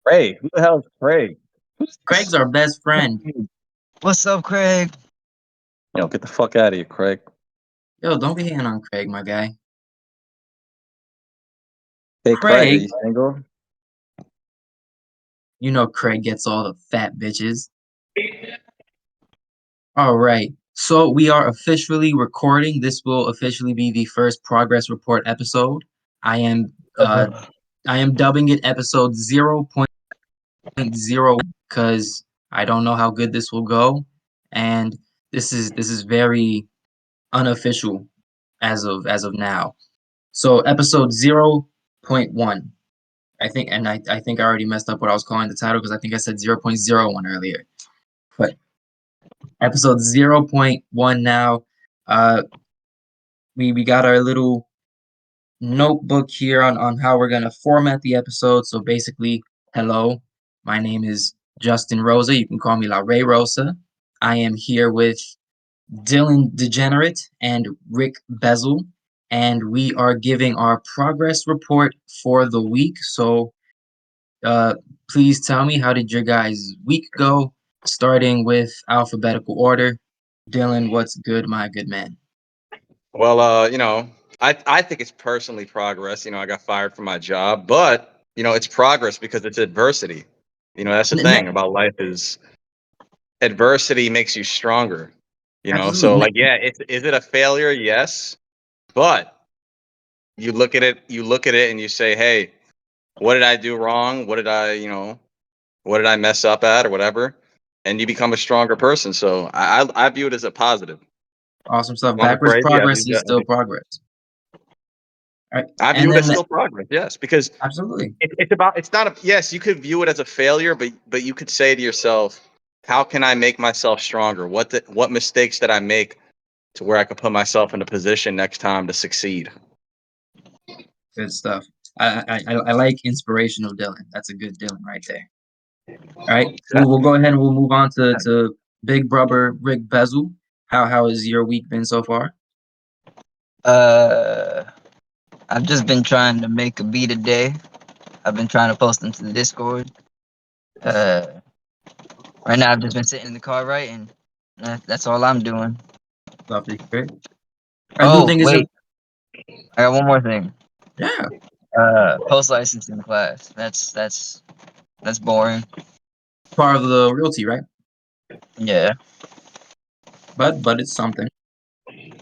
Craig, who the hell is Craig? Who's Craig's this? our best friend. What's up, Craig? Get the fuck out of here, Craig. Yo, don't be hating on Craig, my guy. Hey, Craig, are Craig, you single? you know Craig gets all the fat bitches. All right. So we are officially recording. This will officially be the first progress report episode. I am uh I am dubbing it episode 0.0 because I don't know how good this will go. And this is very unofficial as of now. So episode 0.1. I think I already messed up what I was calling the title because I think I said 0.01 earlier. But episode 0.1 now. Uh, we got our little notebook here on how we're gonna format the episode. So basically, hello, my name is Justin Rosa. You can call me La Ray Rosa. I am here with Dylan Degenerate and Rick Bezzle, and we are giving our progress report for the week. So Uh, please tell me, how did your guys' week go? Starting with alphabetical order. Dylan, what's good, my good man? Well, I think it's personally progress. I got fired from my job, but it's progress because it's adversity. That's the thing about life is adversity makes you stronger. So Absolutely. like, yeah, is it a failure? Yes, but you look at it and you say, hey, what did I do wrong? What did I mess up at or whatever? And you become a stronger person. So I view it as a positive. Awesome stuff. Am I Backwards crazy? progress is still progress. All right. I And view it as then, still progress. Yes, because absolutely. it's not a yes. You could view it as a failure, but you could say to yourself, how can I make myself stronger? What mistakes did I make to where I could put myself in a position next time to succeed? Good stuff. I like inspirational Dylan. That's a good Dylan right there. All right. We'll go ahead and we'll move on to Big Brother Rick Bezel. How has your week been so far? Uh, I've just been trying to make a beat a day. I've been trying to post them to the Discord. Uh, right now I've just been sitting in the car writing. That's all I'm doing. Love to hear it. I do Oh think it's wait, I got one more thing. yeah, Post licensing class. That's boring. part of the realty, right? Yeah. But it's something.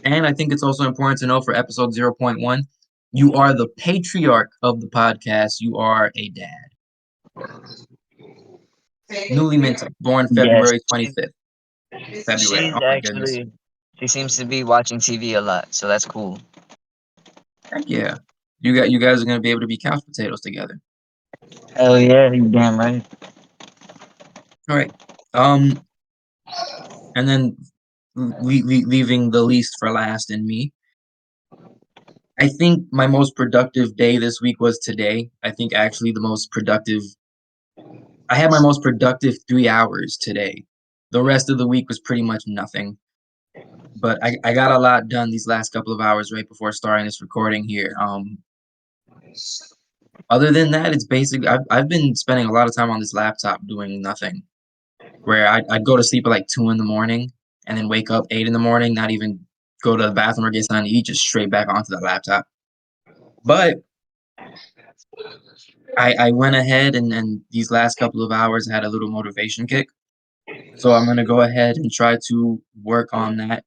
And I think it's also important to know for episode 0.1, you are the patriarch of the podcast. You are a dad. Newly minted, born Yes. February 25th. February. She's Oh my goodness. actually she seems to be watching TV a lot, so that's cool. Heck yeah. You guys are gonna be able to be couch potatoes together. Hell yeah, you damn right. All right. Um, and then leaving the least for last in me. I think my most productive day this week was today. I think actually the most productive I had my most productive 3 hours today. The rest of the week was pretty much nothing. But I got a lot done these last couple of hours right before starting this recording here. Other than that, it's basically I've been spending a lot of time on this laptop doing nothing. Where I'd go to sleep at like 2 in the morning and then wake up 8 in the morning, not even go to the bathroom or get something to eat, just straight back onto the laptop. But I went ahead and these last couple of hours had a little motivation kick. So I'm gonna go ahead and try to work on that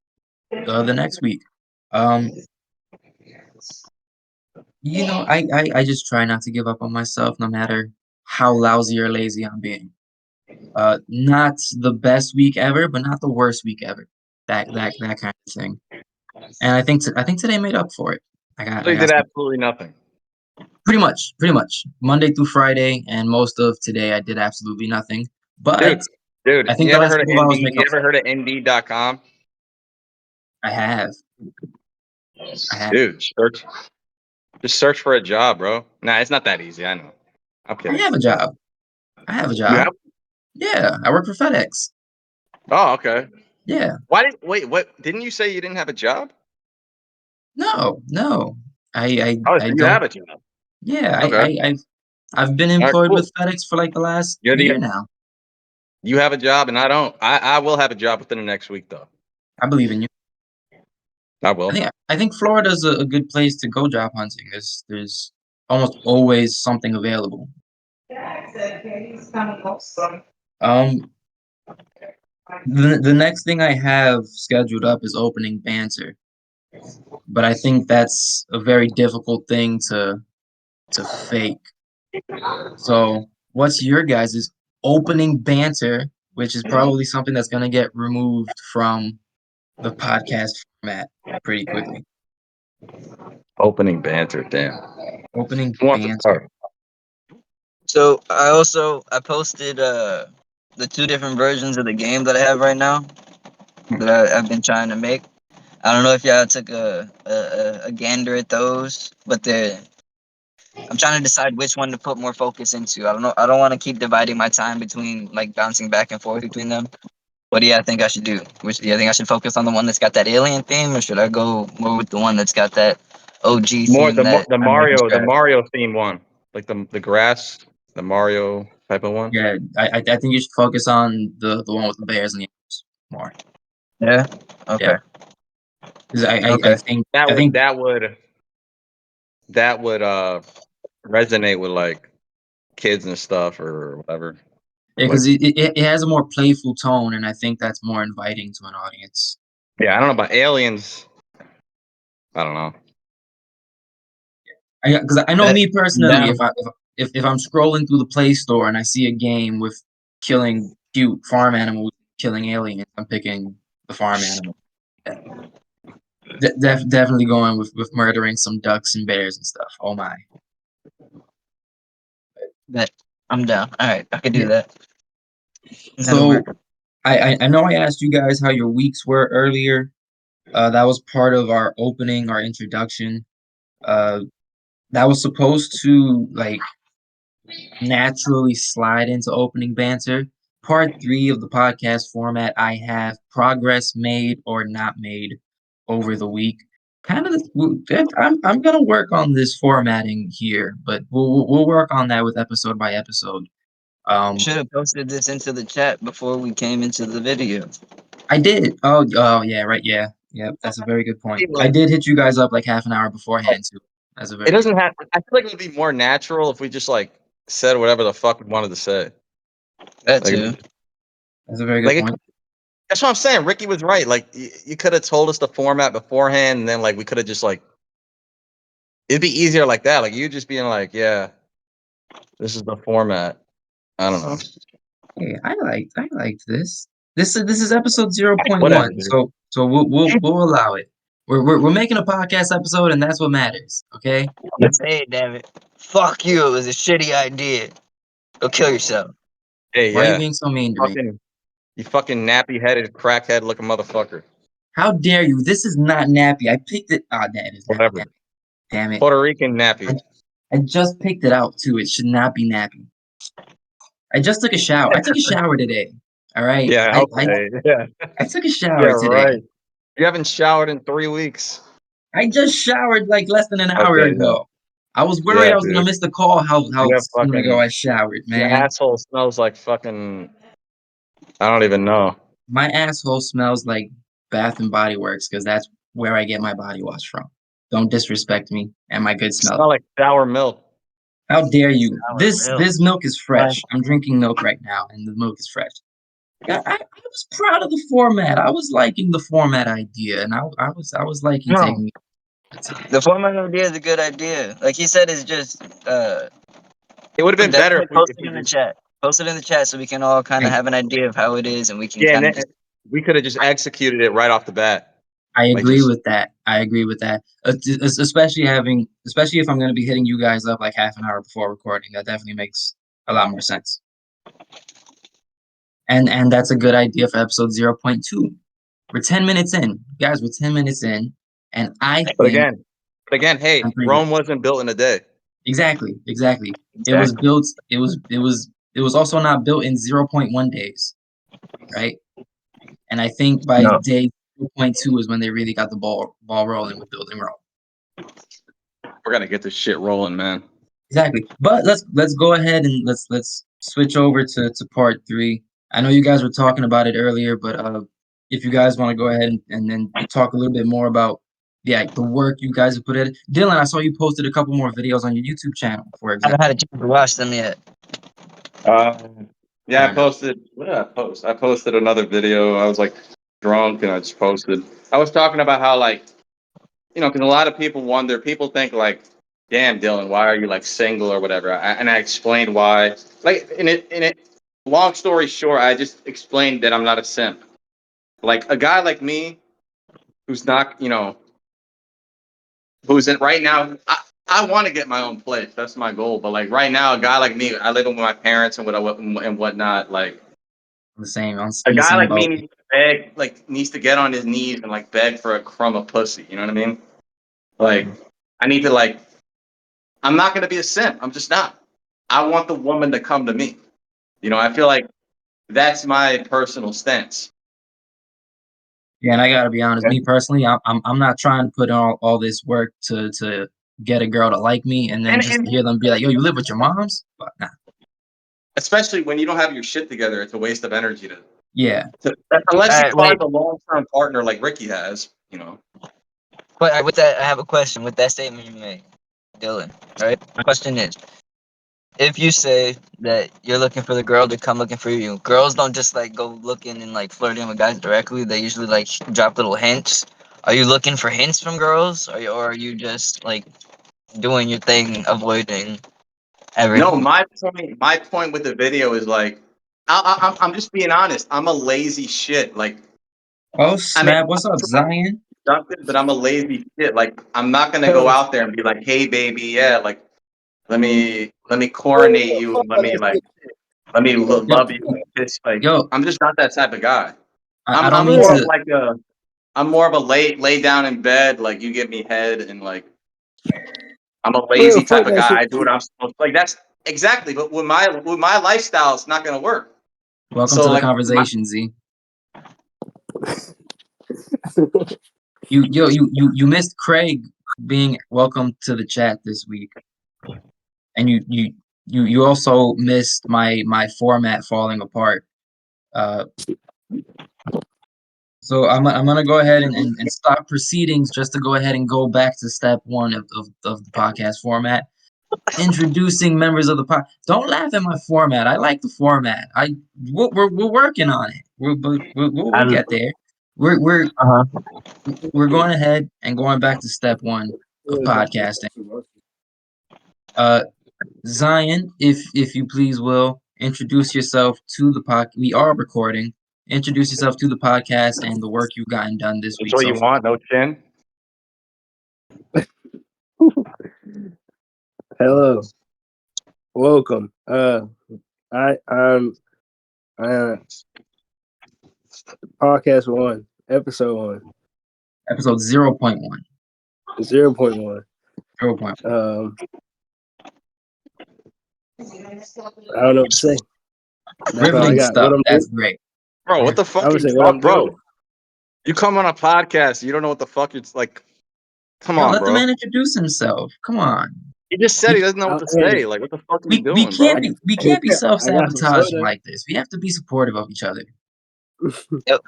the next week. Um, I just try not to give up on myself, no matter how lousy or lazy I'm being. Not the best week ever, but not the worst week ever. That kind of thing. And I think today made up for it. I got So I you got did some absolutely nothing. pretty much Monday through Friday and most of today I did absolutely nothing. But Dude, dude, I think the last couple of hours make You up ever for it. heard of Indeed.com? I have. I have. Dude, just search for a job, bro. Nah, it's not that easy. I know. I'm I kidding. have a job. I have a You job. have? Yeah, I work for FedEx. Oh, okay. Yeah. Why did wait? What didn't you say you didn't have a job? No, no. I Oh, I so I you don't. have a job. Yeah, Okay. I've been All right, employed cool. with FedEx for like the last You're the year now. You have a job and I don't. I will have a job within the next week though. I believe in you. I will. I think Florida's a good place to go job hunting. There's almost always something available. The next thing I have scheduled up is opening banter, but I think that's a very difficult thing to fake. So, what's your guys' opening banter, which is probably something that's gonna get removed from the podcast format pretty quickly. Opening banter, damn. Opening Who wants to banter. start? So I posted the 2 different versions of the game that I have right now that I've been trying to make. I don't know if y'all took a gander at those, but I'm trying to decide which one to put more focus into. I don't know. I don't want to keep dividing my time between like bouncing back and forth between them. What do you think I should do? Which do you think I should focus on the one that's got that alien theme, or should I go more with the one that's got that OG More theme that the I'm making Mario scratch? theme one, like the grass, the Mario type of one. Yeah, I think you should focus on the one with the bears and the animals more. Yeah. Okay. Yeah, because Okay. That I would think resonate with like kids and stuff or whatever. yeah, Like, because it has a more playful tone, and I think that's more inviting to an audience. yeah, I don't know about aliens. I don't know. Because I know Bet. me I'm personally, down. if I'm scrolling through the Play Store and I see a game with killing cute farm animals, killing aliens, I'm picking the farm animal. Yeah. Definitely going with murdering some ducks and bears and stuff. Oh my. Bet. I'm down. All right. I could do Yeah. that. That'll So work. I know I asked you guys how your weeks were earlier. That was part of our opening, our introduction. That was supposed to like naturally slide into opening banter. Part 3 of the podcast format, I have progress made or not made over the week. Kind of, I'm gonna work on this formatting here, but we'll work on that with episode by episode. Should have posted this into the chat before we came into the video. I did. Oh yeah, right, yeah, yeah. That's a very good point. I Like, did hit you guys up like half an hour beforehand too. That's a it very good doesn't point. have. I feel like it would be more natural if we just like said whatever the fuck we wanted to say. That Like, too. That's a very good like point. that's what I'm saying. Ricky was right. Like, you could have told us the format beforehand, and then like we could have just like it'd be easier like that. Like you just being like, yeah, this is the format. I don't know. Hey, I liked this. This is episode 0.1. Whatever, dude. So we'll allow it. We're making a podcast episode, and that's what matters. Okay. Let's say it, damn it. Fuck you. It was a shitty idea. Go kill yourself. Hey, Why are you yeah, being so mean to me? you fucking nappy headed crackhead looking motherfucker. How dare you? This is not nappy. I picked it. Ah, that is nappy. Whatever. Damn it. Puerto Rican nappy. I just picked it out too. It should not be nappy. I just took a shower. I took a shower today. All right. Yeah, okay. Yeah, I took a yeah, shower today. right. You haven't showered in 3 weeks. I just showered like less than an hour Okay, yeah, ago. I was worried yeah, I was gonna dude. miss the call. You How have soon ago fucking I showered, your man. asshole smells like fucking. I don't even know. My asshole smells like Bath and Body Works because that's where I get my body wash from. Don't disrespect me and my good smell. Smell like sour milk. How dare you? Sour This milk. this milk is fresh. I'm drinking milk right now, and the milk is fresh. I was proud of the format. I was liking the format idea, and I was liking No. taking. The format idea is a good idea. Like he said, it's just It would have been better definitely if we post if it we in the just chat. Post it in the chat so we can all kind of I, have an idea of how it is, and we can yeah, and kind of then just. we could have just executed it right off the bat. I Like agree just with that. I agree with that. Especially if I'm going to be hitting you guys up like half an hour before recording. That definitely makes a lot more sense. And that's a good idea for episode 0.2. We're 10 minutes in, guys. We're 10 minutes in, and I but think again, I'm hey, pretty good. Rome wasn't built in a day. Exactly. It was Exactly. built. It was also not built in 0.1 days, right? And I think by No. day 0.2 is when they really got the ball rolling with building Rome. We're gonna get this shit rolling, man. Exactly. But let's go ahead and let's switch over to part 3. I know you guys were talking about it earlier, but if you guys want to go ahead and then talk a little bit more about the work you guys have put in. Dylan, I saw you posted a couple more videos on your YouTube channel, for I example. haven't had a chance to watch them yet. Yeah, I Fair enough. posted. What did I post? I posted another video. I was like drunk and I just posted. I was talking about how like because a lot of people wonder. People think like, "Damn, Dylan, why are you like single or whatever?" And I explained why. Like in it. Long story short, I just explained that I'm not a simp. Like a guy like me, who's not who's in right now. I want to get my own place. That's my goal. But like right now, a guy like me, I live with my parents and whatnot. Like The same a in the guy same like me boat. needs to beg, like needs to get on his knees and like beg for a crumb of pussy. You know what I mean? Like I need to like. I'm not gonna be a simp. I'm just not. I want the woman to come to me. I feel like that's my personal stance. Yeah, and I gotta be honest, Okay? me personally, I'm not trying to put in all this work to get a girl to like me and then just And hear them be like, yo, you live with your moms? But nah. especially when you don't have your shit together, it's a waste of energy Yeah. unless All you right, find wait. a long-term partner like Ricky has. But with that, I have a question. With that statement you made, Dylan. All right. My question is, if you say that you're looking for the girl to come looking for you, girls don't just like go looking and like flirting with guys directly. They usually like drop little hints. Are you looking for hints from girls, or are you just like doing your thing, avoiding No, everything? my point with the video is like, I'm just being honest. I'm a lazy shit. Like, Oh I mean, snap, what's up, Zion? productive, but I'm a lazy shit. Like, I'm not gonna go out there and be like, "Hey, baby, yeah, like, let me coronate you, and Yo, love you." It's like, yo, I'm just not that type of guy. I I'm don't I'm mean more of to like a I'm more of a lay down in bed, like you give me head, and like I'm a Bro, lazy type fuck of that guy. shit. I do what I'm supposed to. Like that's exactly. But with my lifestyle, it's not gonna work. welcome So to the like conversation, Z. You missed Craig being welcome to the chat this week. And you also missed my format falling apart. Uh So I'm gonna go ahead and stop proceedings just to go ahead and go back to step 1 of the podcast format. Introducing members of the pod. Don't laugh at my format. I like the format. We're working on it. We'll get there. Uh-huh. We're going ahead and going back to step 1 of podcasting. Uh, Zion, if you please will introduce yourself to the pod. We are recording. Introduce yourself to the podcast and the work you've gotten done this that's week what so you far. want, no chin. Hello, welcome. I'm uh podcast 1, episode 1, Episode 0.1. 0.1. 0.1. I don't know what to say. That's all I Riveting got. What stuff. I'm That's doing? great. Bro, what the I fuck would you say what I'm talk, bro? doing. You come on a podcast, you don't know what the fuck it's like. Come Yo, on, let the bro. man introduce himself. Come on. He just said We he doesn't know what to Hey, say. Like, what the fuck are you we doing, bro? can't be I got some self-sabotaging soda. like this. We have to be supportive of each other. Yo,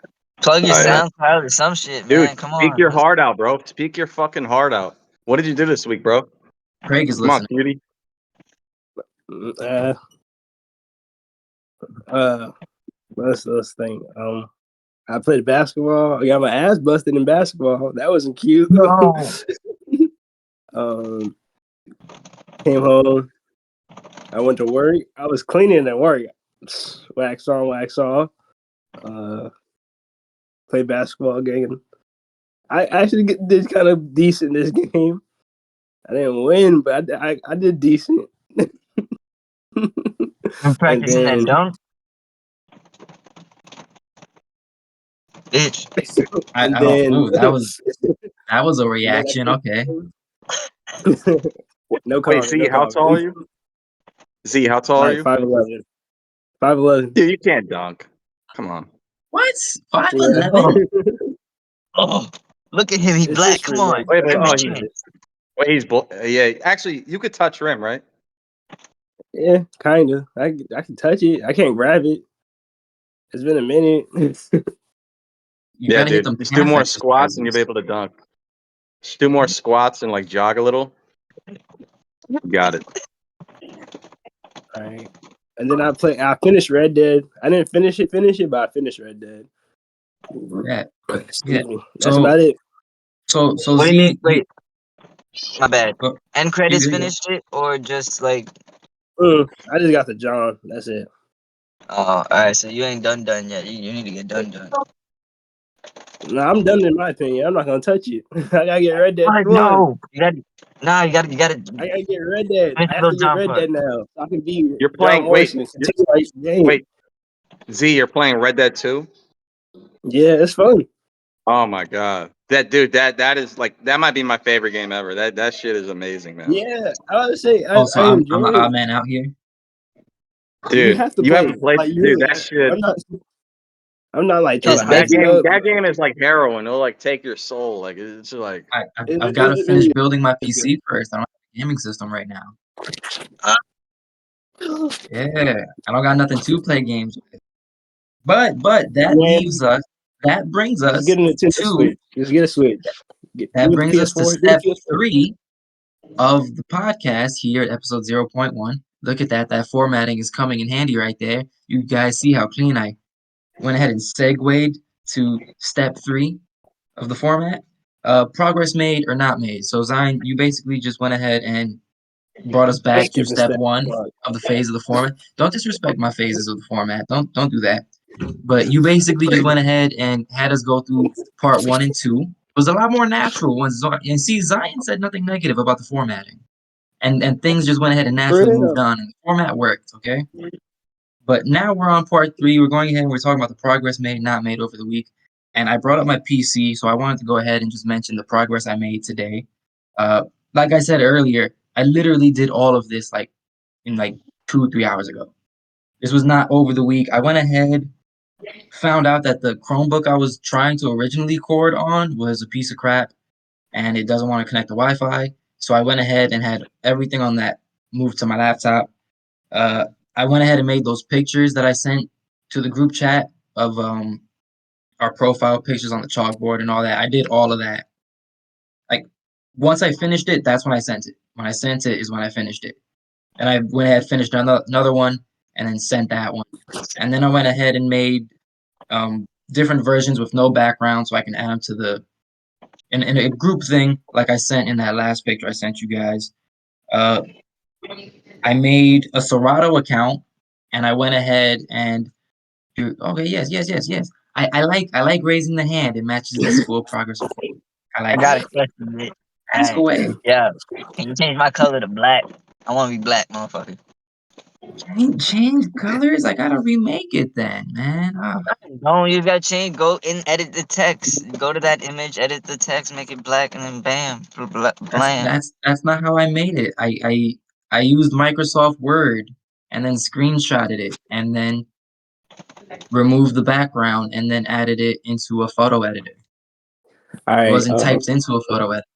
plug your All right. SoundCloud or some shit, Dude, man. Come speak on. your heart out, bro. Speak your fucking heart out. What did you do this week, bro? Craig is Come on, listening. cutie. Uh, uh, let's think. I played basketball. I got my ass busted in basketball. That wasn't cute. No. um, Came home. I went to work. I was cleaning at work. Wax on, wax off. Played basketball again. I actually did kind of decent this game. I didn't win, but I did decent. I'm And practicing that then dunk, bitch. and Oh, then ooh, that was a reaction. Okay. no Wait, comment, Z, no how tall are comment. you? Z, how tall are Like you? 5'11". 5'11". Dude, you can't dunk. Come on. What? Yeah. 5'11"? Oh, look at him. He It's just black. for Come on. like Wait, Give him a fun, chance. man. wait, yeah. Actually, you could touch rim, right? Yeah, kinda. I can touch it. I can't grab it. It's been a minute. You Yeah, gotta hit dude. them Just do calf more squats and you'll be exercises. able to dunk. Just do more squats and like jog a little. You got it. All right. And then I finished Red Dead. I didn't finish it, but I finished Red Dead. Yeah, yeah. Excuse me. That's So about it. so What do you mean? Z, Wait, my bad. oh, End you credits good? Yeah. finished it, or just like? I just got the John. That's it. Oh, all right. So you ain't done yet. You need to get done. No, I'm done in my opinion. I'm not gonna touch it. I gotta get Red Dead What? one. No, you got. Nah, you got. I gotta get Red Dead. Finish I the have little to get John Red part. Dead now. So I can be You're John playing. Wait. Morrison and continue my game. Wait. Z, you're playing Red Dead 2? Yeah, it's fun. Oh my god. That is like that might be my favorite game ever. That shit is amazing, man. Yeah, I would say Oh, so I I'm enjoy the it. odd man out here. You Dude, have to you play haven't it. played Like dude, you, that shit I'm not like trying It's to hype that it basically. game up. that game is like heroin. It'll like take your soul. Like it's just like I've got to It finish really building my is good. PC first. I don't have a gaming system right now. Yeah, I don't got nothing to play games with. But Man, that brings just us get a Nintendo to Switch. Just get a Switch. You that with the brings us to PS4? Get a step PS4. 3 of the podcast here at episode 0.1. Look at that. That formatting is coming in handy right there. You guys see how clean I went ahead and segued to step 3 of the format. Progress made or not made. So Zion, you basically just went ahead and brought us back to Skipping step step. 1 of the phase of the format. Don't disrespect my phases of the format. Don't do that. But you basically just went ahead and had us go through part 1 and 2. It was a lot more natural when and see Zion said nothing negative about the formatting. And things just went ahead and For naturally moved real. on and the format worked, okay? But now we're on part 3. We're going ahead and we're talking about the progress made, not made over the week. And I brought up my PC, so I wanted to go ahead and just mention the progress I made today. Like I said earlier, I literally did all of this like in like 2 or 3 hours ago. This was not over the week. I went ahead, found out that the Chromebook I was trying to originally record on was a piece of crap and it doesn't want to connect to Wi-Fi. So I went ahead and had everything on that moved to my laptop. Uh, I went ahead and made those pictures that I sent to the group chat of our profile pictures on the chalkboard and all that. I did all of that. Like once I finished it, that's when I sent it. When I sent it is when I finished it. And I went ahead and finished another one and then sent that one. And then I went ahead and made different versions with no background so I can add them to the in a group thing like I sent in that last picture I sent you guys. Uh, I made a Serato account and I went ahead and okay, yes. I like raising the hand. It matches the school progress report. I I like got it. a question, Nick. Ask Alright. away. Yeah. Can you change my color to black? I want to be black, motherfucker. Change colors? I gotta remake it then, man. No, you gotta change. Go and edit the text. Go to that image, edit the text, make it black, and then bam, blam. That's not how I made it. I used Microsoft Word and then screenshotted it and then removed the background and then added it into a photo editor. All It right. wasn't typed into a photo editor.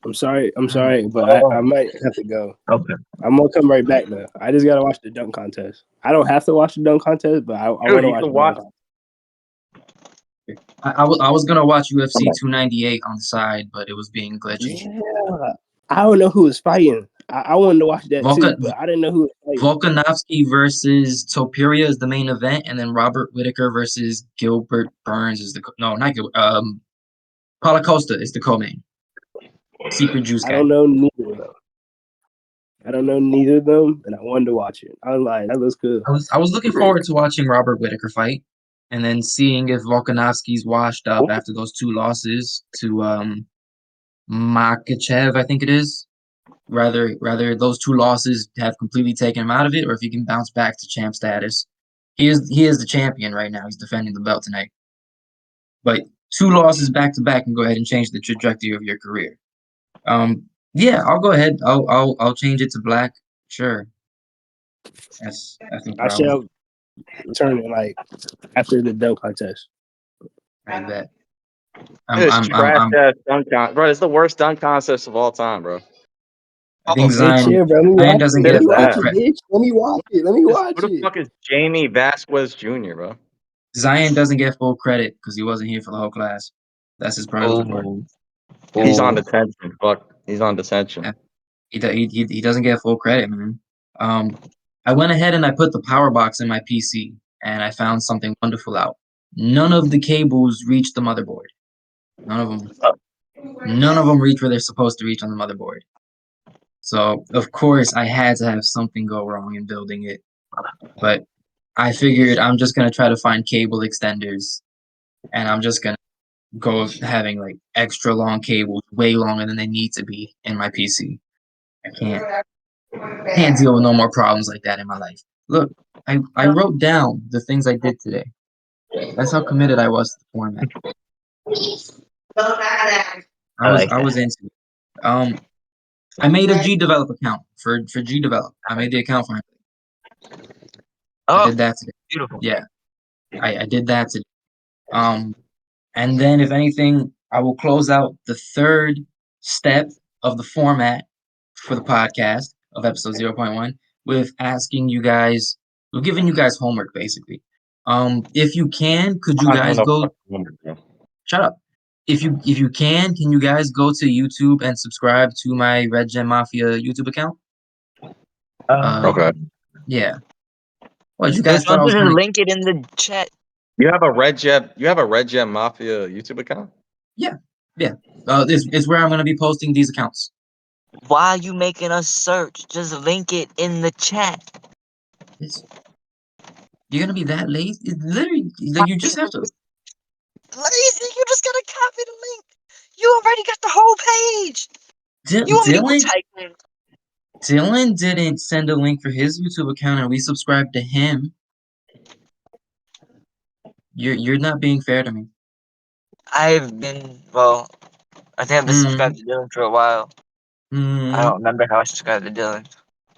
I'm sorry. I'm Alright. sorry, but I Oh, might have to go. okay. I'm gonna come right back though. I just gotta watch the dunk contest. I don't have to watch the dunk contest, but I want dude, to you watch can the dunk watch contest. I was gonna watch UFC 298 on the side, but it was being glitchy. Yeah, I don't know who was fighting. I wanted to watch that too, Volkan but I didn't know who was fighting. Volkanovski versus Topuria is the main event, and then Robert Whitaker versus Gilbert Burns is no, not Gilbert. Paulo Costa is the co-main. Secret Juice I guy. don't know neither of them. I don't know neither of them, and I wanted to watch it. I was like, that looks good. I was looking forward to watching Robert Whitaker fight, and then seeing if Volkanovski's washed up after those 2 losses to Makachev, I think it is. Rather those 2 losses have completely taken him out of it, or if he can bounce back to champ status. He is the champion right now. He's defending the belt tonight. But 2 losses back to back can go ahead and change the trajectory of your career. Yeah, I'll go ahead. I'll change it to black. Sure, that's no I problem. shall return it like after the dunk contest. I bet. this trash ass dunk contest. Bro, it's the worst dunk contest of all time, bro. I think Hey, Zion chill, bro. Let me Zion watch doesn't it. Let get me Who's full watch that? it, credit. bitch. Let me watch it. Let me watch Who the it. fuck is Jamie Vasquez Jr., bro? Zion doesn't get full credit because he wasn't here for the whole class. That's his progress report. Oh, He's on oh. detention. Fuck. He's on detention. Yeah. He doesn't get full credit, man. I went ahead and I put the power box in my PC, and I found something wonderful out. None of the cables reach the motherboard. None of them. None of them reach where they're supposed to reach on the motherboard. So of course I had to have something go wrong in building it. But I figured I'm just gonna try to find cable extenders, and I'm just gonna go with having like extra long cables, way longer than they need to be in my PC. I can't deal with no more problems like that in my life. Look, I wrote down the things I did today. That's how committed I was to the format. I like I was that. into it. I made a GDevelop account for GDevelop. I made the account for him. I Oh, did that today. beautiful. Yeah, I did that today. And then if anything, I will close out the third step of the format for the podcast of episode 0.1 with asking you guys, we're giving you guys homework basically. If you can, could you I'm not doing guys no go fucking homework, bro. shut up. If you can you guys go to YouTube and subscribe to my Red Gem Mafia YouTube account? Okay. Yeah. What you Why guys thought I don't was you just gonna link it in the chat? You have a Red Gem Mafia YouTube account? Yeah. Yeah. It's where I'm gonna be posting these accounts. Why are you making us search? Just link it in the chat. It's, you're gonna be that lazy? It's literally like you just have to. Lazy, you just gotta copy the link. You already got the whole page. You want me to go type in? Dylan didn't send a link for his YouTube account, and we subscribed to him. You're not being fair to me. I've been, well, I think I've been subscribed to Dylan for a while. I don't remember how I subscribed to Dylan.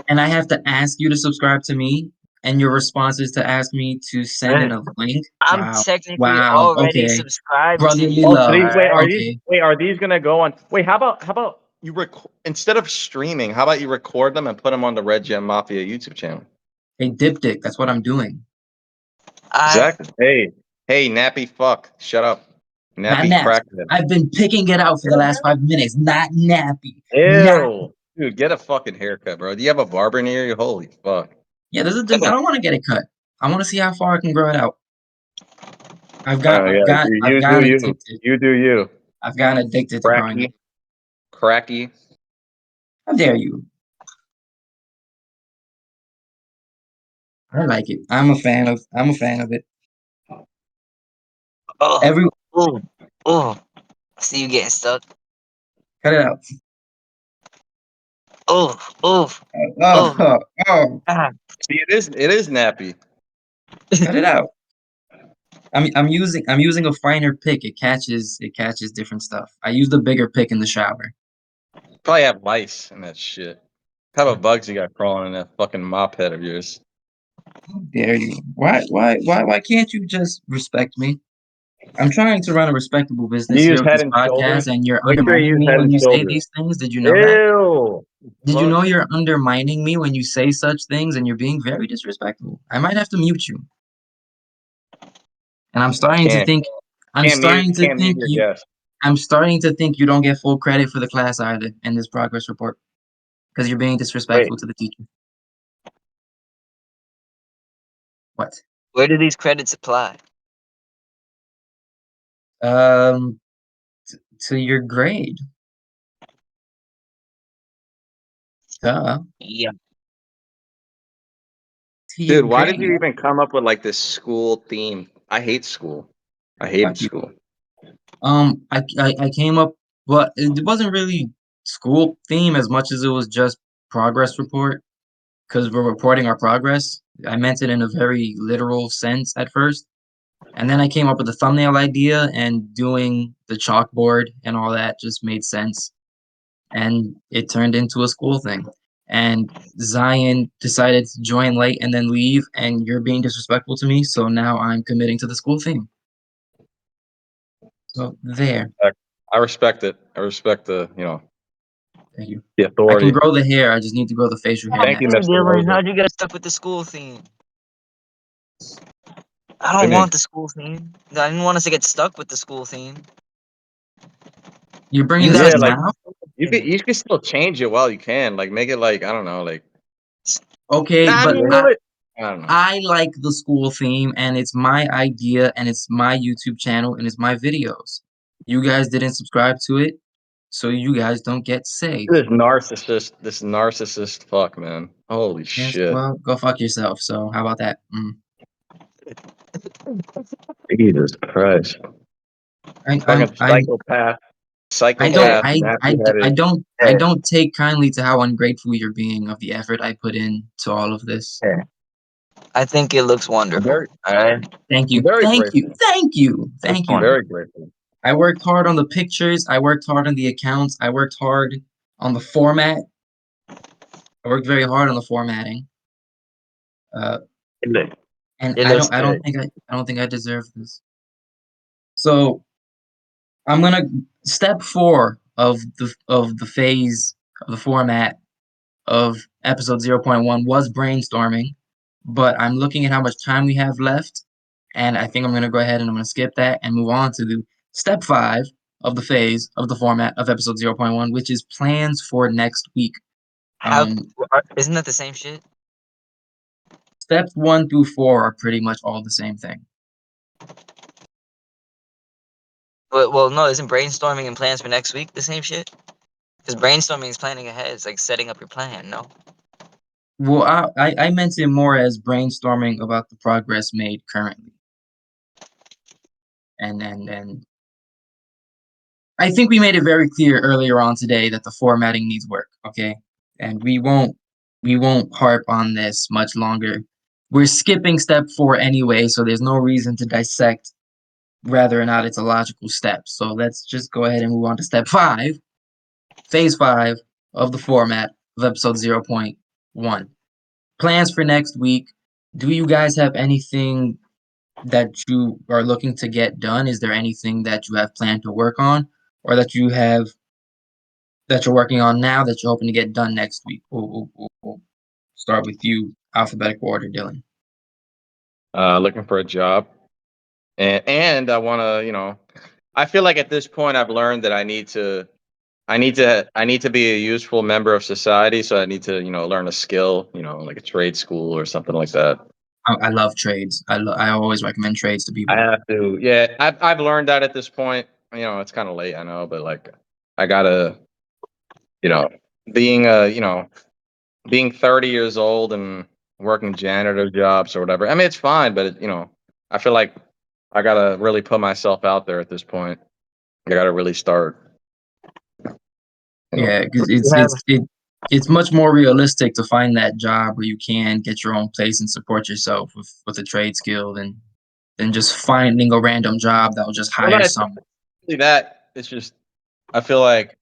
And I have to ask you to subscribe to me, and your response is to ask me to send in a link. I'm Wow. technically Wow. already Okay. subscribed to Brotherly you. Oh, so love. these Alright. Okay. are these gonna go on? Wait, how about you instead of streaming? How about you record them and put them on the Red Gem Mafia YouTube channel? Hey, dipdick. That's what I'm doing. Exactly. Hey, nappy fuck, shut up, Not nappy nappy. crackhead. I've been picking it out for the last 5 minutes. Not nappy. Not. Ew, dude, get a fucking haircut, bro. Do you have a barber near you? Holy fuck. Yeah, I don't want to get it cut. I want to see how far I can grow it out. I've Oh yeah, you do gotten you. addicted. You do you. I've gotten addicted to growing it. Cracky. How dare you? I like it. I'm a fan of it. Oh, Every oh, oh. I see you getting stuck. cut it out. Oh, oh, Oh, oh. oh, oh, Ah. See, it is nappy. cut it out. I'm using a finer pick. It catches different stuff. I use the bigger pick in the shower. Probably have lice in that shit. What type of bugs you got crawling in that fucking mop head of yours? How dare you? Why can't you just respect me? I'm trying to run a respectable You business here use with Head this and podcast, Shoulders. and you're Make sure you undermining use me Head when and you say Shoulders. these things. Did you know that? Ew. Did you Fuck. know you're undermining me when you say such things and you're being very disrespectful? I might have to mute you. And Can't I'm starting to can't mute think your you guest. I'm starting to think you don't get full credit for the class either in this progress report because you're being Wait, disrespectful to the teacher. What? Where do these credits apply? Um, to your grade. Duh. Yeah. To your dude, why did you grade. even come up with like this school theme? I hate school. I hated Fuck you. school. I came up, but it wasn't really school theme as much as it was just progress report because we're reporting our progress. I meant it in a very literal sense at first. And then I came up with the thumbnail idea, and doing the chalkboard and all that just made sense. And it turned into a school thing. And Zion decided to join late and then leave, and you're being disrespectful to me, so now I'm committing to the school thing. So there. I respect it. I respect the Thank you. The I can authority. grow the hair. I just need to grow the facial hair Thank you, next. Hey, Mr. Dylan, Rosa. how'd you get stuck with the school theme? I What do don't you mean? want the school theme. I didn't want us to get stuck with the school theme. You're bringing You this guys, up Yeah, like now? you can still change it while you can. Like make it like I don't know, like Okay, I but mean, yeah, I don't know. I like the school theme, and it's my idea, and it's my YouTube channel, and it's my videos. You guys didn't subscribe to it, so you guys don't get say. This narcissist fuck, man. Holy Yes, shit. well, go fuck yourself. So how about that? Jesus Christ. I Fucking I I don't psychopath, nappy headed. I yeah, don't take kindly to how ungrateful you're being of the effort I put in to all of this. yeah. I think it looks I'm wonderful. very All right, Thank you, very thank you, grateful. thank you, looks thank you. wonderful. Very grateful. I worked hard on the pictures. I worked hard on the accounts. I worked hard on the format. I worked very hard on the formatting. Uh, It, look, and it looks good. I don't think I deserve this. So I'm gonna step 4 of the phase of the format of episode 0.1 was brainstorming, but I'm looking at how much time we have left, and I think I'm gonna go ahead and I'm gonna skip that and move on to the step 5 of the phase of the format of episode 0.1, which is plans for next week. How Um, isn't that the same shit? Steps 1 through 4 are pretty much all the same thing. Well, no, isn't brainstorming and plans for next week the same shit? Because brainstorming is planning ahead. It's like setting up your plan. No. Well, I meant it more as brainstorming about the progress made currently. And I think we made it very clear earlier on today that the formatting needs work, okay? And we won't harp on this much longer. We're skipping step 4 anyway, so there's no reason to dissect whether or not it's a logical step. So let's just go ahead and move on to step 5, phase 5 of the format of episode 0.1. Plans for next week. Do you guys have anything that you are looking to get done? Is there anything that you have planned to work on, or that you're working on now that you're hoping to get done next week? We'll start with you, alphabetical order, Dylan. Looking for a job. And I wanna, I feel like at this point I've learned that I need to be a useful member of society, so I need to, learn a skill, like a trade school or something like that. I love trades. I always recommend trades to I people. have to, yeah. I've learned that at this point. It's kind of late, I know, but like, I gotta, you know, being being 30 years old and working janitor jobs or whatever. I mean, it's fine, but I feel like I gotta really put myself out there at this point. I gotta really start, you know. Yeah, because You have it's much more realistic to find that job where you can get your own place and support yourself with a trade skill than just finding a random job that will just Well, hire not someone. exactly that. It's just I feel like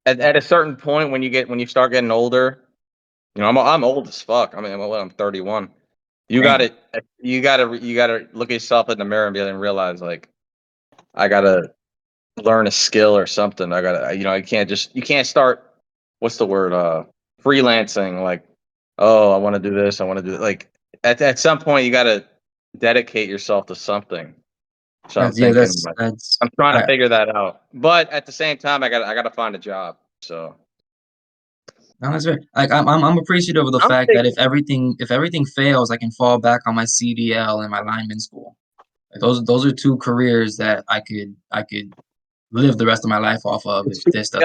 at a certain point when you start getting older, I'm old as fuck. I mean, I'm 31. You got Damn. to you got to look at yourself in the mirror and be able to realize like I got to learn a skill or something. I got to you can't start what's the word freelancing like oh, I want to do this, I want to do like at some point you got to dedicate yourself to something. So I'm That's yeah. thinking like That's I'm trying to I. figure that out. But at the same time I got to find a job. So No, that's right. Like I'm appreciative of the I'm fact that thinking if everything fails, I can fall back on my CDL and my lineman school. Like those are two careers that I could live the rest of my life off of if this doesn't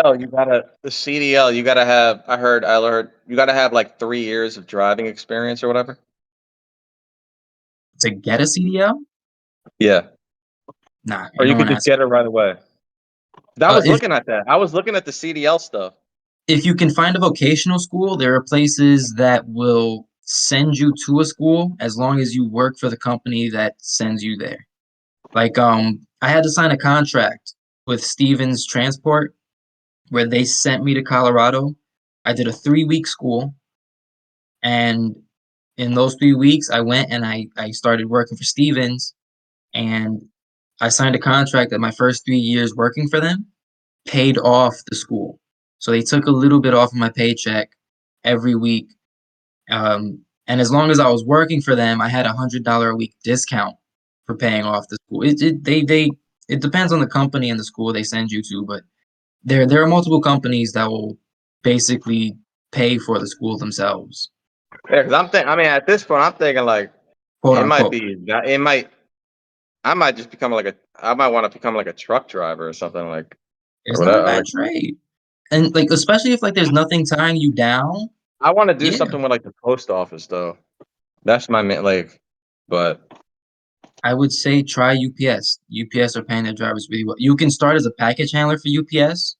The CDL, you gotta have. I learned you gotta have like 3 years of driving experience or whatever. to get a CDL. Yeah, Nah, or ain't you no could one just asking. get it right away. I was If looking at that. I was looking at the CDL stuff. if you can find a vocational school, there are places that will send you to a school as long as you work for the company that sends you there. Like I had to sign a contract with Stevens Transport where they sent me to Colorado. I did a 3-week school, and in those 3 weeks, I went and I started working for Stevens, and I signed a contract that my first 3 years working for them paid off the school. So they took a little bit off of my paycheck every week. And as long as I was working for them, I had $100 a week discount for paying off the school. It depends on the company and the school they send you to, but there are multiple companies that will basically pay for the school themselves, Yeah, because I mean, at this point, I'm thinking like quote it might unquote. be that it might. I might just become like a. I might want to become like a truck driver or something like or It's not a whatever. bad trade. And like especially if like there's nothing tying you down. I want to do Yeah. something with like the post office though. That's my main like. But I would say try UPS. UPS are paying their drivers really well. You can start as a package handler for UPS.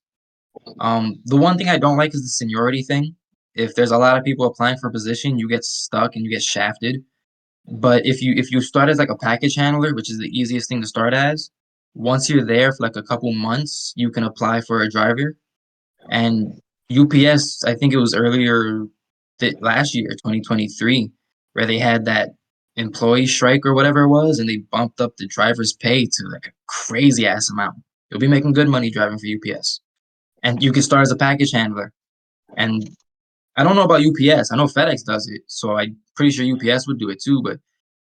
The one thing I don't like is the seniority thing. If there's a lot of people applying for a position, you get stuck and you get shafted. But if you start as like a package handler, which is the easiest thing to start as, once you're there for like a couple months, you can apply for a driver. And UPS, I think it was earlier last year, 2023, where they had that employee strike or whatever it was, and they bumped up the driver's pay to like a crazy ass amount. You'll be making good money driving for UPS. And you can start as a package handler. And I don't know about UPS. I know FedEx does it, so I'm pretty sure UPS would do it too. But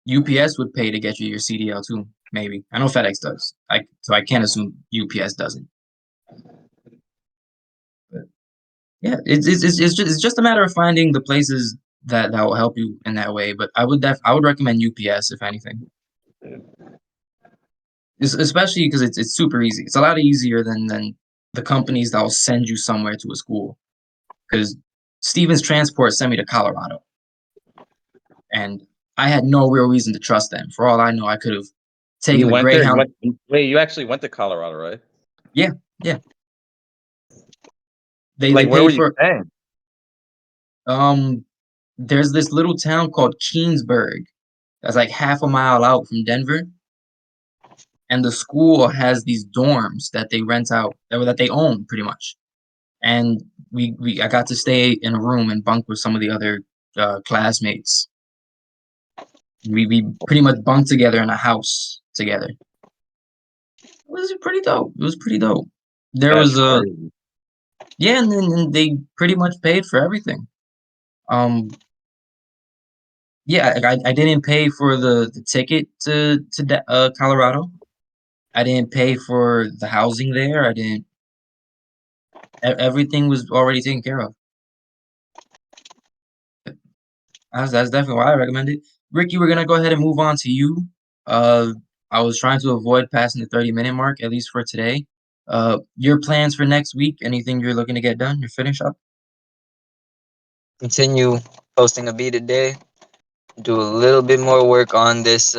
UPS would pay to get you your CDL too, maybe. I know FedEx does. So I can't assume UPS doesn't. But yeah, it's just a matter of finding the places that will help you in that way. But I would recommend UPS if anything, especially because it's super easy. It's a lot easier than the companies that will send you somewhere to a school. Because Stevens Transport sent me to Colorado, and I had no real reason to trust them. For all I know, I could have you taken a went there. You Greyhound. went. Wait, you actually went to Colorado, right? Yeah, yeah. They Like, where were paid you for staying? um. There's this little town called Keensburg that's like half a mile out from Denver, and the school has these dorms that they rent out that they own pretty much. And I got to stay in a room and bunk with some of the other classmates. We pretty much bunked together in a house together. It was pretty dope. It was pretty dope. There That's was a crazy. Yeah, and then they pretty much paid for everything. Um, yeah, I didn't pay for the ticket to Colorado. I didn't pay for the housing there. I didn't. Everything was already taken care of. That's definitely why I recommend it. Ricky, we're gonna go ahead and move on to you. Uh, I was trying to avoid passing the 30-minute mark, at least for today. Your plans for next week? Anything you're looking to get done? You're finish up? Continue posting a beat a day. Do a little bit more work on this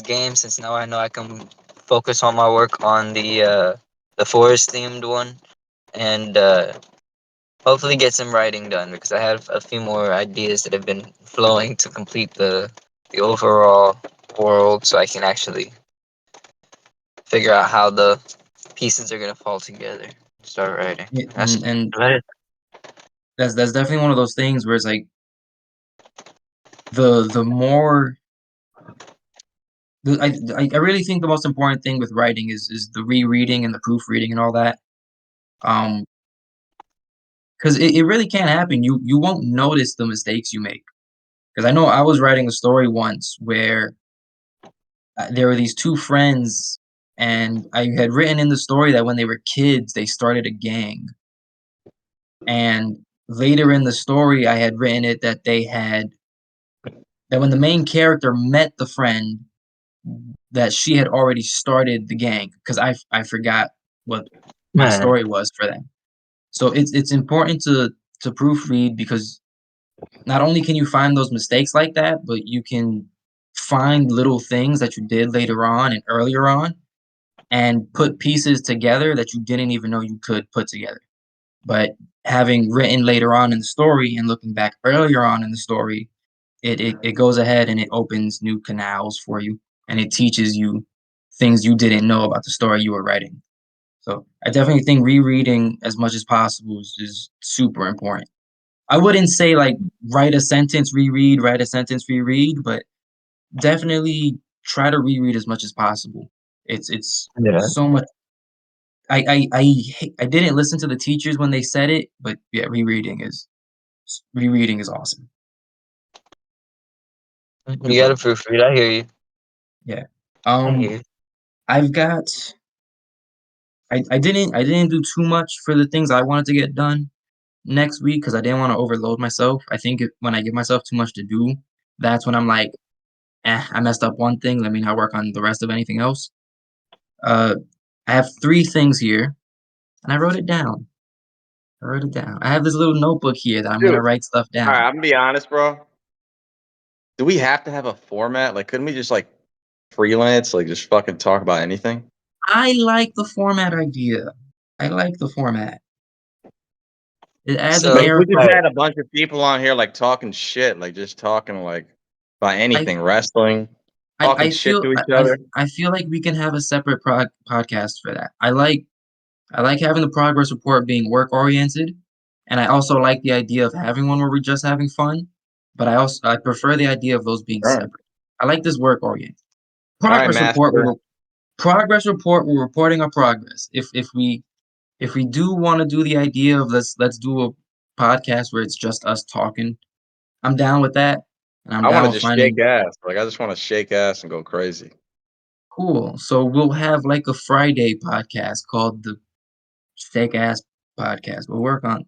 game, since now I know I can focus on my work on the forest themed one, and hopefully get some writing done, because I have a few more ideas that have been flowing to complete the overall world, so I can actually figure out how the pieces are gonna fall together. Start writing. Yeah, That's and about it. that's definitely one of those things where it's like the more I really think the most important thing with writing is the rereading and the proofreading and all that. Um, because it really can't happen. You won't notice the mistakes you make. Because I know I was writing a story once where there were these two friends, and I had written in the story that when they were kids, they started a gang. And later in the story, I had written it that when the main character met the friend, that she had already started the gang. Because I forgot what my Man, story was for them. So it's important to proofread, because not only can you find those mistakes like that, but you can find little things that you did later on and earlier on and put pieces together that you didn't even know you could put together. But having written later on in the story and looking back earlier on in the story, it goes ahead and it opens new canals for you, and it teaches you things you didn't know about the story you were writing. So I definitely think rereading as much as possible is super important. I wouldn't say like write a sentence, reread, write a sentence, reread, but definitely try to reread as much as possible. It's yeah. so much. I didn't listen to the teachers when they said it, but yeah, rereading is awesome. You got to proofread. I hear you. Yeah. I hear you. I've got. I didn't do too much for the things I wanted to get done next week because I didn't want to overload myself. I think when I give myself too much to do, that's when I'm like, I messed up one thing. Let me not work on the rest of anything else. I have 3 things here, and I wrote it down. I have this little notebook here that I'm Dude, gonna write stuff all right, down. I'm gonna be honest, bro. Do we have to have a format? Like, couldn't we just like freelance, like just fucking talk about anything? I like the format idea. I like the format. It adds an So, Like, air we of just alright. had a bunch of people on here like talking shit, like just talking like about I anything, wrestling, talking shit to each other. I feel like we can have a separate podcast for that. I like having the progress report being work oriented, and I also like the idea of having one where we're just having fun. But I prefer the idea of those being All right, separate. I like this work oriented. all right, Progress report. master. Progress report. We're reporting our progress. If we do want to do the idea of let's do a podcast where it's just us talking, I'm down with that, and I'm I want down to with just shake finding ass. Like, I just want to shake ass and go crazy. cool. So we'll have like a Friday podcast called the Steak Ass Podcast. We'll work on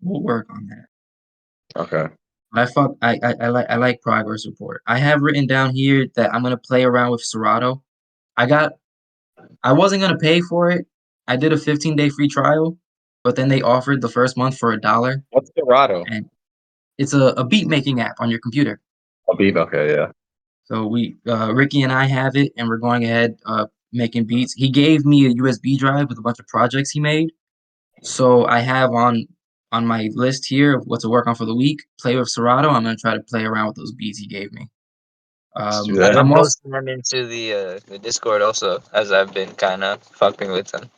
that. Okay. I like progress report. I have written down here that I'm gonna play around with Serato. I wasn't gonna pay for it. I did a 15-day free trial, but then they offered the first month for $1, What's Dorado? and it's a beat making app on your computer. Habib. Okay, yeah. So Ricky and I have it, and we're going ahead making beats. He gave me a USB drive with a bunch of projects he made. So I have on my list here of what to work on for the week. Play with Serato. I'm gonna try to play around with those beats he gave me. Let's do I've that. been I'm also posting them into the Discord also, as I've been kind of fucking with them.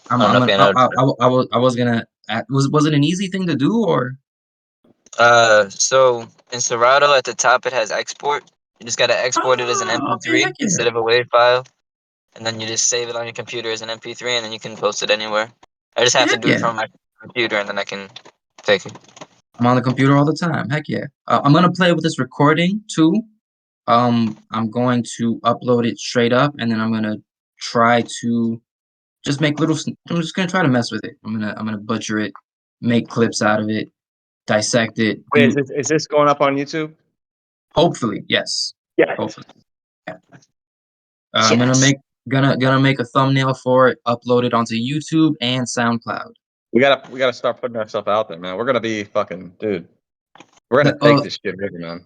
I don't know if you noticed. I was gonna was it an easy thing to do or So in Serato at the top it has export. You just gotta export it as an okay, MP3 heck yeah. instead of a WAV file, and then you just save it on your computer as an MP3, and then you can post it anywhere. I just have to Heck do it yeah. from my computer, and then I can take it. I'm on the computer all the time. Heck yeah. I'm gonna play with this recording too. I'm going to upload it straight up, and then I'm gonna try to just make I'm just gonna try to mess with it. I'm gonna butcher it, make clips out of it, dissect it. Wait, Do is this going up on YouTube? hopefully yes. Yeah. Hopefully. Yeah. I'm Yes. gonna make a thumbnail for it, upload it onto YouTube and SoundCloud. We gotta start putting ourselves out there, man. We're gonna be fucking dude. We're gonna That, take this shit bigger, man.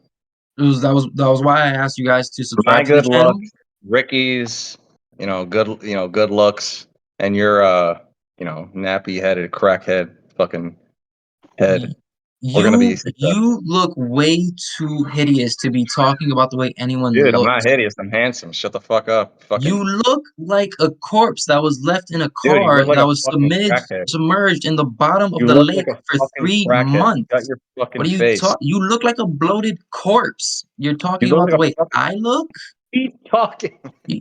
that was why I asked you guys to My subscribe to the good luck, channel. Ricky's, good looks, and your nappy headed crackhead fucking head. Y- We're gonna be You successful. look way too hideous to be talking about the way anyone Dude, I'm not looks. hideous, I'm handsome. Shut the fuck up. You Fucking look like a corpse that was left in a dude, you car look like that a was fucking crackhead. submerged in the bottom of You the look like lake a for fucking 3 crackhead. Shut months. your fucking What are you face. You look like a bloated corpse. You're You talking look about the like a way fucking I look? keep talking. You,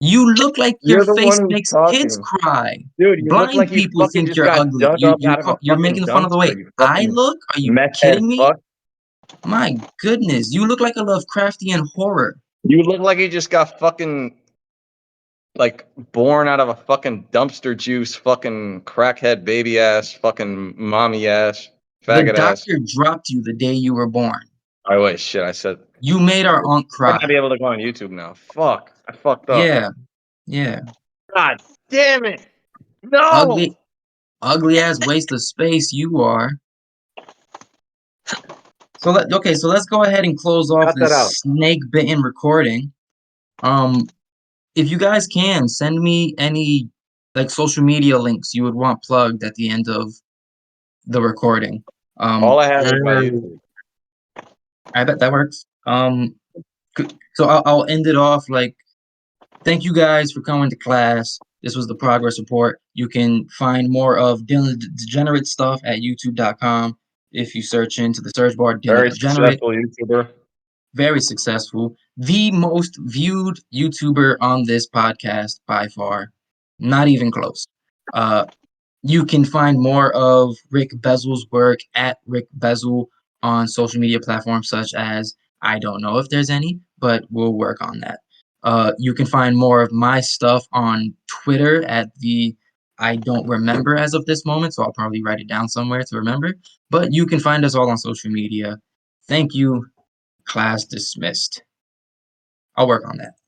you look like your You're the face one who's makes kids talking. cry. Dude, you look Blind like you people fucking think just you're got ugly. dug up out of a You're fucking making fun of the way dumpster, you I fucking look? Are you meth head kidding me? fuck. My goodness, you look like a Lovecraftian horror. You look like you just got fucking like born out of a fucking dumpster juice, fucking crackhead baby ass, fucking mommy ass, The faggot ass. doctor dropped you the day you were born. Oh wait, shit, I said You made our aunt I might not cry. be able to go on YouTube now. Fuck. I fucked up. Yeah, yeah. God damn it. No. Ugly, ugly ass waste of space you are. So let's go ahead and close off Cut that this out. snake bitten recording. Um, if you guys can send me any like social media links you would want plugged at the end of the recording. All I have is my Mm. YouTube. I bet that works. So I'll end it off like, thank you guys for coming to class. This was the progress report. You can find more of Dylan Degenerate stuff at youtube.com. If you search into the search bar, Dylan Very Degenerate, successful YouTuber. very successful. The most viewed YouTuber on this podcast by far. Not even close. You can find more of Rick Bezzle's work at Rick Bezzle on social media platforms such as, I don't know if there's any, but we'll work on that. You can find more of my stuff on Twitter at the I don't remember as of this moment, so I'll probably write it down somewhere to remember. But you can find us all on social media. Thank you. Class dismissed. I'll work on that.